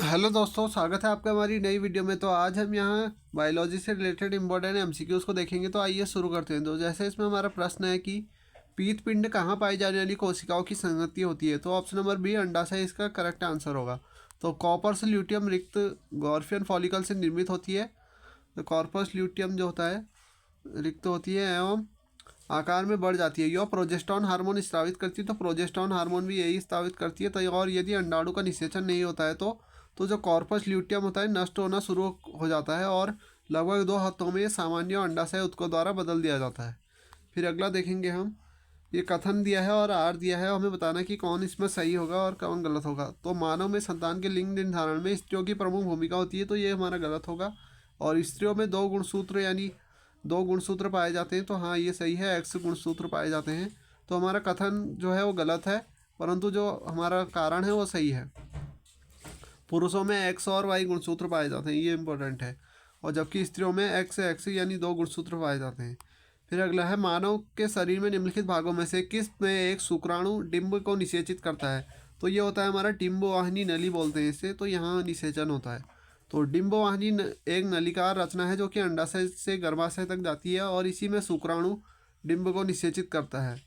Hello दोस्तों, स्वागत है आपका हमारी नई वीडियो में। तो आज हम यहाँ बायोलॉजी से रिलेटेड इंपॉर्टेंट एमसीक्यूज़ को देखेंगे। तो आइए शुरू करते हैं। तो जैसे इसमें हमारा प्रश्न है कि पीत पिंड कहाँ पाई जाने वाली कोशिकाओं की संगति होती है। तो ऑप्शन नंबर बी अंडाशय इसका करेक्ट आंसर होगा। तो कॉर्पस ल्यूटियम रिक्त गॉर्फियन फॉलिकल से निर्मित होती है। तो कॉर्पस ल्यूटियम जो होता है रिक्त होती है एवं आकार में बढ़ जाती है। यह प्रोजेस्टेरॉन हार्मोन स्रावित करती है। तो प्रोजेस्टेरॉन हार्मोन भी यही स्रावित करती है। तो और यदि अंडाणु का निषेचन नहीं होता है तो जो कॉर्पस ल्यूटियम होता है नष्ट होना शुरू हो जाता है और लगभग 2 हफ्तों में ये सामान्य अंडाशय उत्तकों द्वारा बदल दिया जाता है। फिर अगला देखेंगे हम। ये कथन दिया है और आर दिया है, हमें बताना कि कौन इसमें सही होगा और कौन गलत होगा। तो मानव में संतान के लिंग निर्धारण में स्त्रियों की प्रमुख भूमिका होती है। तो ये हमारा गलत होगा। और स्त्रियों में 2 गुणसूत्र यानी 2 गुणसूत्र पाए जाते हैं। तो हाँ, ये सही है, एक्स गुणसूत्र पाए जाते हैं। तो हमारा कथन जो है वो गलत है, परंतु जो हमारा कारण है वो सही है। पुरुषों में एक्स और वाई गुणसूत्र पाए जाते हैं, ये इंपॉर्टेंट है। और जबकि स्त्रियों में एक्स एक्स यानी 2 गुणसूत्र पाए जाते हैं। फिर अगला है, मानव के शरीर में निम्नलिखित भागों में से किस में एक शुक्राणु डिंब को निषेचित करता है। तो ये होता है हमारा डिम्बवाहिनी नली बोलते हैं इसे। तो यहाँ निषेचन होता है। तो डिम्बवाहिनी एक नलिकार रचना है जो कि अंडाशय से गर्भाशय तक जाती है और इसी में शुक्राणु डिंब को निषेचित करता है।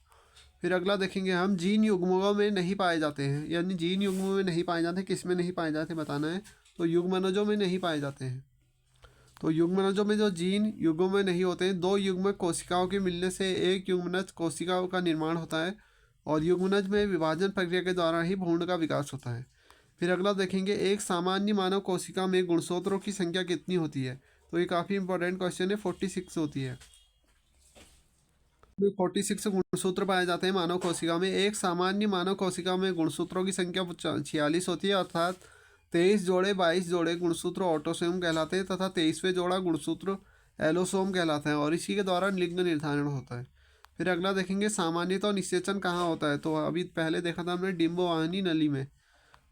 फिर अगला देखेंगे हम, जीन युग्मकों में नहीं पाए जाते हैं, यानी जीन युग्म में नहीं पाए जाते, किस में नहीं पाए जाते बताना है। तो युग्मनजों में नहीं पाए जाते हैं। तो युग्मनजों में जो जीन युग्म में नहीं होते हैं, 2 युग्मक कोशिकाओं के मिलने से एक युग्मनज कोशिकाओं का निर्माण होता है और युग्मनज में विभाजन प्रक्रिया के द्वारा ही भ्रूण का विकास होता है। फिर अगला देखेंगे, एक सामान्य मानव कोशिका में गुणसूत्रों की संख्या कितनी होती है। तो ये काफ़ी इंपॉर्टेंट क्वेश्चन है। 46 होती है। 46 गुणसूत्र पाए जाते हैं मानव कोशिका में। एक सामान्य मानव कोशिका में गुणसूत्रों की संख्या 46 होती है, अर्थात 23 जोड़े 22 जोड़े गुणसूत्र ऑटोसोम कहलाते हैं तथा 23वें जोड़ा गुणसूत्र एलोसोम कहलाता है और इसी के द्वारा लिंग निर्धारण होता है। फिर अगला देखेंगे, सामान्यतः निषेचन कहाँ होता है। तो अभी पहले देखा था हमने डिम्बवाहिनी नली में।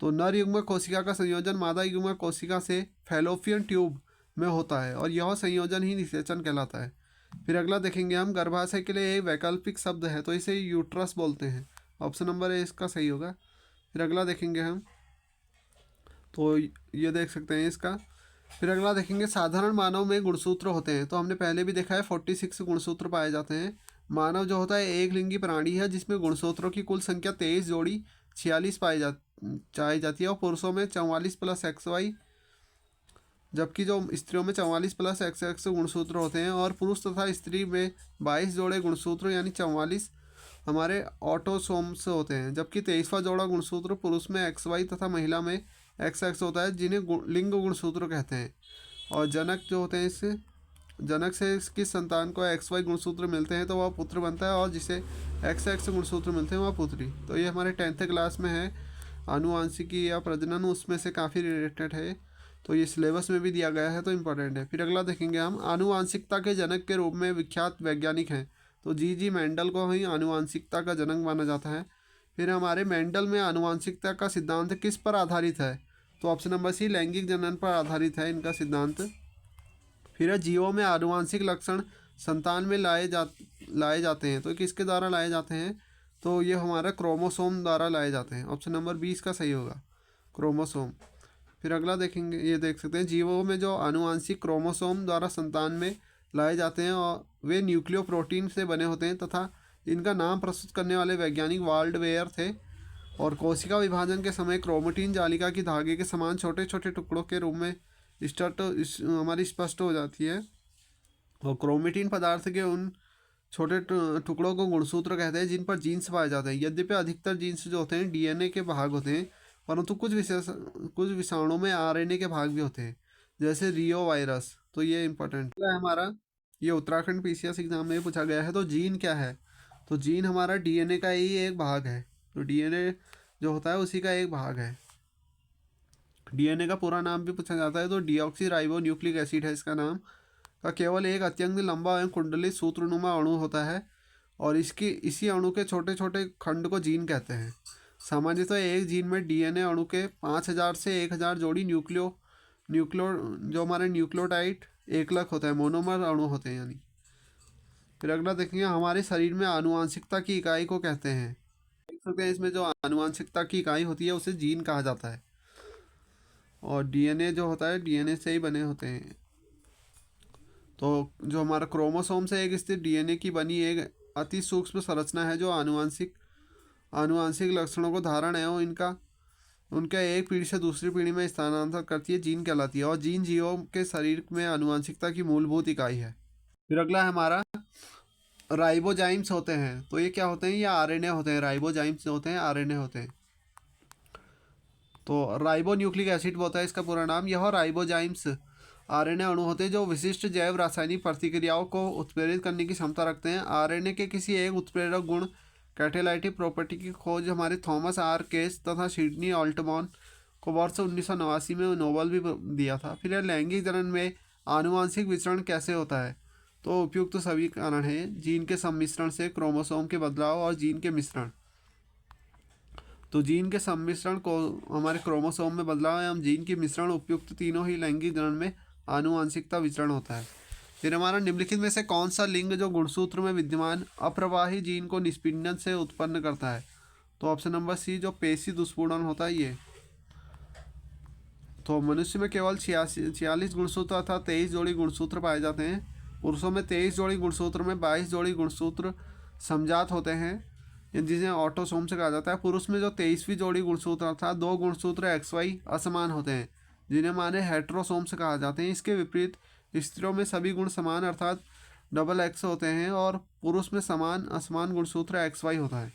तो नर युग्मक कोशिका का संयोजन मादा युग्मक कोशिका से फैलोपियन ट्यूब में होता है और यह संयोजन ही निषेचन कहलाता है। फिर अगला देखेंगे हम, गर्भाशय के लिए एक वैकल्पिक शब्द है तो इसे यूट्रस बोलते हैं। ऑप्शन नंबर ए इसका सही होगा। फिर अगला देखेंगे हम। तो ये देख सकते हैं इसका। फिर अगला देखेंगे, साधारण मानव में गुणसूत्र होते हैं। तो हमने पहले भी देखा है 46 गुणसूत्र पाए जाते हैं। मानव जो होता है एक लिंगी प्राणी है जिसमें गुणसूत्रों की कुल संख्या 23 जोड़ी 46 पाई जाती है और पुरुषों में 44 प्लस एक्स वाई, जबकि जो स्त्रियों में 44 प्लस एक्स एक्स गुणसूत्र होते हैं और पुरुष तथा स्त्री में 22 जोड़े गुणसूत्र यानी 44 हमारे ऑटोसोम्स होते हैं, जबकि 23वां जोड़ा गुणसूत्र पुरुष में एक्स वाई तथा महिला में एक्स एक्स होता है जिन्हें लिंग गुणसूत्र कहते हैं। और जनक जो होते हैं इससे जनक से इसकी संतान को एक्स वाई गुणसूत्र मिलते हैं तो वह पुत्र बनता है और जिसे एक्स एक्स गुणसूत्र मिलते हैं वह पुत्री। तो ये हमारे 10th क्लास में है, आनुवांशिकी या प्रजनन, उसमें से काफ़ी रिलेटेड है। तो ये सिलेबस में भी दिया गया है तो इम्पोर्टेंट है। फिर अगला देखेंगे हम, आनुवांशिकता के जनक के रूप में विख्यात वैज्ञानिक हैं। तो जी मेंडल को ही आनुवांशिकता का जनक माना जाता है। फिर हमारे मेंडल में आनुवांशिकता का सिद्धांत किस पर आधारित है। तो ऑप्शन नंबर सी लैंगिक जनन पर आधारित है इनका सिद्धांत। फिर जीवों में आनुवांशिक लक्षण संतान में लाए जाते हैं। तो किसके द्वारा लाए जाते हैं। तो ये हमारा क्रोमोसोम द्वारा लाए जाते हैं। ऑप्शन नंबर 20 का सही होगा, क्रोमोसोम। फिर अगला देखेंगे, ये देख सकते हैं, जीवों में जो आनुवांशिक क्रोमोसोम द्वारा संतान में लाए जाते हैं और वे न्यूक्लियो प्रोटीन से बने होते हैं तथा इनका नाम प्रस्तुत करने वाले वैज्ञानिक वाल्डवेयर थे। और कोशिका विभाजन के समय क्रोमेटिन जालिका की धागे के समान छोटे छोटे टुकड़ों के रूप में हमारी स्पष्ट हो जाती है। और क्रोमेटिन पदार्थ के उन छोटे टुकड़ों को गुणसूत्र कहते हैं जिन पर जीन्स पाए जाते हैं। यद्यपि अधिकतर जीन्स जो होते हैं डीएनए के भाग होते हैं, परंतु कुछ विषाणुओं में आरएनए के भाग भी होते हैं, जैसे रियो वायरस। तो ये इंपॉर्टेंट है हमारा। ये उत्तराखंड पीसीएस एग्जाम में पूछा गया है। तो जीन क्या है। तो जीन हमारा डीएनए का ही एक भाग है। तो डीएनए जो होता है उसी का एक भाग है। डीएनए का पूरा नाम भी पूछा जाता है तो डीऑक्सी राइबो न्यूक्लिक एसिड है इसका नाम। का केवल एक अत्यंत लंबा एवं कुंडलित सूत्रनुमा अणु होता है और इसी अणु के छोटे छोटे खंड को जीन कहते हैं। सामान्यतः एक जीन में डीएनए अणु के 5000 से 1000 जोड़ी न्यूक्लियो न्यूक्लियो जो हमारे न्यूक्लियोटाइड एकलक होता है, मोनोमर अणु होते हैं यानी। फिर अगला देखेंगे, हमारे शरीर में आनुवांशिकता की इकाई को कहते हैं। देख सकते हैं इसमें जो आनुवांशिकता की इकाई होती है उसे जीन कहा जाता है। और डीएनए जो होता है डीएनए से ही बने होते हैं। तो जो हमारा क्रोमोसोम से एक स्थित डीएनए की बनी एक अति सूक्ष्म संरचना है जो आनुवंशिक आनुवंशिक लक्षणों को धारण है और इनका उनका एक पीढ़ी से दूसरी पीढ़ी में स्थानांतरण करती है, जीन कहलाती है। और जीन जीवों के शरीर में आनुवंशिकता की मूलभूत इकाई है। फिर अगला है हमारा राइबोजाइम्स होते हैं। तो ये क्या होते हैं? ये आरएनए होते हैं। राइबोजाइम्स होते हैं, आरएनए होते हैं। तो राइबो न्यूक्लिक एसिड होता है इसका पूरा नाम। यह राइबोजाइम्स आरएनए अणु होते हैं जो विशिष्ट जैव रासायनिक प्रतिक्रियाओं को उत्प्रेरित करने की क्षमता रखते हैं। आरएनए के किसी एक उत्प्रेरक गुण कैटेलाइटिक प्रॉपर्टी की खोज हमारे थॉमस आर केस तथा सिडनी ऑल्टमॉन को वर्ष 1989 में नोबेल भी दिया था। फिर यह लैंगिक जनन में आनुवांशिक विचरण कैसे होता है? तो उपयुक्त तो सभी कारण हैं। जीन के सम्मिश्रण से क्रोमोसोम के बदलाव और जीन के मिश्रण। तो जीन के सम्मिश्रण को हमारे क्रोमोसोम में बदलाव एवं जीन के मिश्रण उपयुक्त तीनों ही लैंगिक जनन में आनुवांशिकता विचरण होता है। फिर हमारा निम्नलिखित में से कौन सा लिंग जो गुणसूत्र में विद्यमान अप्रवाही जीन को निष्पीड़न से उत्पन्न करता है? तो ऑप्शन नंबर सी जो पेशी दुष्पूर्ण होता है ये। तो मनुष्य में केवल 46 गुणसूत्र अर्थात 23 जोड़ी गुणसूत्र पाए जाते हैं। पुरुषों में 23 जोड़ी गुणसूत्र में 22 जोड़ी गुणसूत्र समजात होते हैं जिन्हें ऑटोसोम से कहा जाता है। पुरुष में जो 23वीं जोड़ी गुणसूत्र अर्थात 2 गुणसूत्र XY असमान होते हैं जिन्हें माने हेट्रोसोम से कहा जाते हैं। इसके विपरीत स्त्रियों में सभी गुण समान अर्थात XX होते हैं और पुरुष में समान असमान गुणसूत्र XY होता है।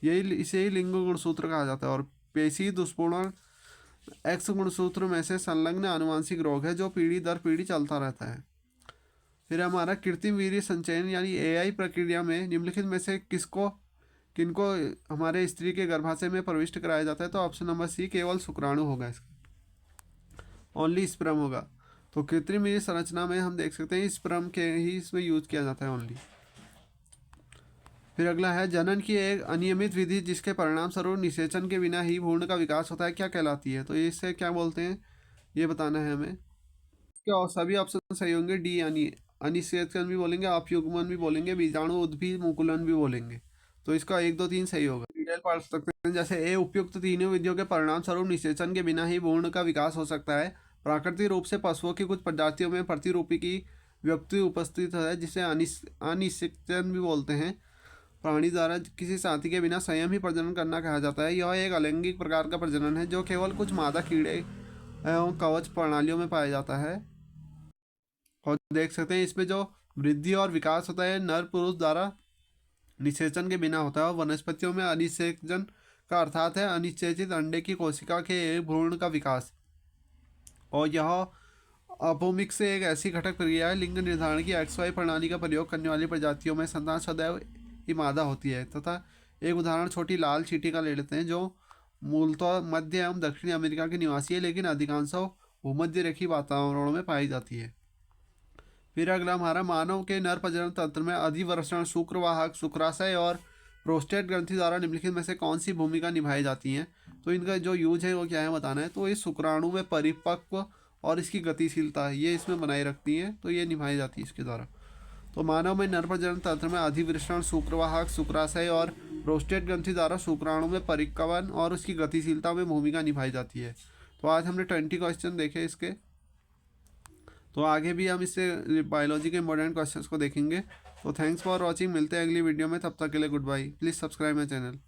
यही इसे ही लिंग गुणसूत्र कहा जाता है। और पेशी दुष्पूर्ण एक्स गुणसूत्र में से संलग्न आनुवांशिक रोग है जो पीढ़ी दर पीढ़ी चलता रहता है। फिर हमारा कृत्रिम वीर्य संचयन यानी AI प्रक्रिया में निम्नलिखित में से किनको हमारे स्त्री के गर्भाशय में प्रविष्ट कराया जाता है? तो ऑप्शन नंबर सी केवल शुक्राणु होगा इसका, ओनली स्पर्म होगा। तो कृत्रिम वीर्य संरचना में हम देख सकते हैं स्पर्म के ही इसमें यूज किया जाता है ओनली। फिर अगला है जनन की एक अनियमित विधि जिसके परिणाम स्वरूप निषेचन के बिना ही भ्रूण का विकास होता है, क्या कहलाती है? तो इससे क्या बोलते हैं ये बताना है हमें। क्या सभी ऑप्शन सही होंगे। डी यानी अनिषेचन भी बोलेंगे, अपयुग्मन भी बोलेंगे, बीजाणु उद्भिद मुकुलन भी बोलेंगे। तो इसका 1 2 3 सही होगा। डिटेल पढ़ सकते हैं। जैसे ए उपयुक्त तीनों विधियों के परिणाम स्वरूप निषेचन के बिना ही भ्रूण का विकास हो सकता है। प्राकृतिक रूप से पशुओं की कुछ प्रजातियों में प्रतिरूपी की व्यक्ति उपस्थित है जिसे अनिषेचन भी बोलते हैं। प्राणी द्वारा किसी साथी के बिना स्वयं ही प्रजनन करना कहा जाता है। यह एक अलैंगिक प्रकार का प्रजनन है जो केवल कुछ मादा कीड़े एवं कवच प्रणालियों में पाया जाता है। और देख सकते हैं इसमें जो वृद्धि और विकास होता है नर पुरुष द्वारा निषेचन के बिना होता है। और वनस्पतियों में अनिषेचन का अर्थात है अनिषेचित अंडे की कोशिका के एक भ्रूण का विकास। और यह अपोमिक से एक ऐसी घटक प्रक्रिया है लिंग निर्धारण की XY प्रणाली का प्रयोग करने वाली प्रजातियों में संतान सदैव ही मादा होती है। तथा एक उदाहरण छोटी लाल चींटी का ले लेते हैं जो मूलतः मध्य एवं दक्षिणी अमेरिका की निवासी है लेकिन अधिकांशों भूमध्य रेखीय वातावरणों में पाई जाती है। फिर अगला हमारा मानव के नर प्रजनन तंत्र में अधिवृषण शुक्रवाहक शुक्राशय और प्रोस्टेट ग्रंथि द्वारा निम्नलिखित में से कौन सी भूमिका निभाई जाती है? तो इनका जो यूज है वो क्या है बताना है। तो ये शुक्राणु में परिपक्व और इसकी गतिशीलता है ये इसमें बनाए रखती है, तो ये निभाई जाती है इसके द्वारा। तो मानव में नर प्रजनन तंत्र में अधिवृषण शुक्रवाहक शुक्राशय और प्रोस्टेट ग्रंथि द्वारा शुक्राणु में परिपक्वन और उसकी गतिशीलता में भूमिका निभाई जाती है। तो आज हमने 20 क्वेश्चन देखे इसके। तो आगे भी हम इससे बायोलॉजी के इंपॉर्टेंट क्वेश्चंस को देखेंगे। तो थैंक्स फॉर वॉचिंग। मिलते हैं अगली वीडियो में, तब तक के लिए goodbye. Please subscribe my channel.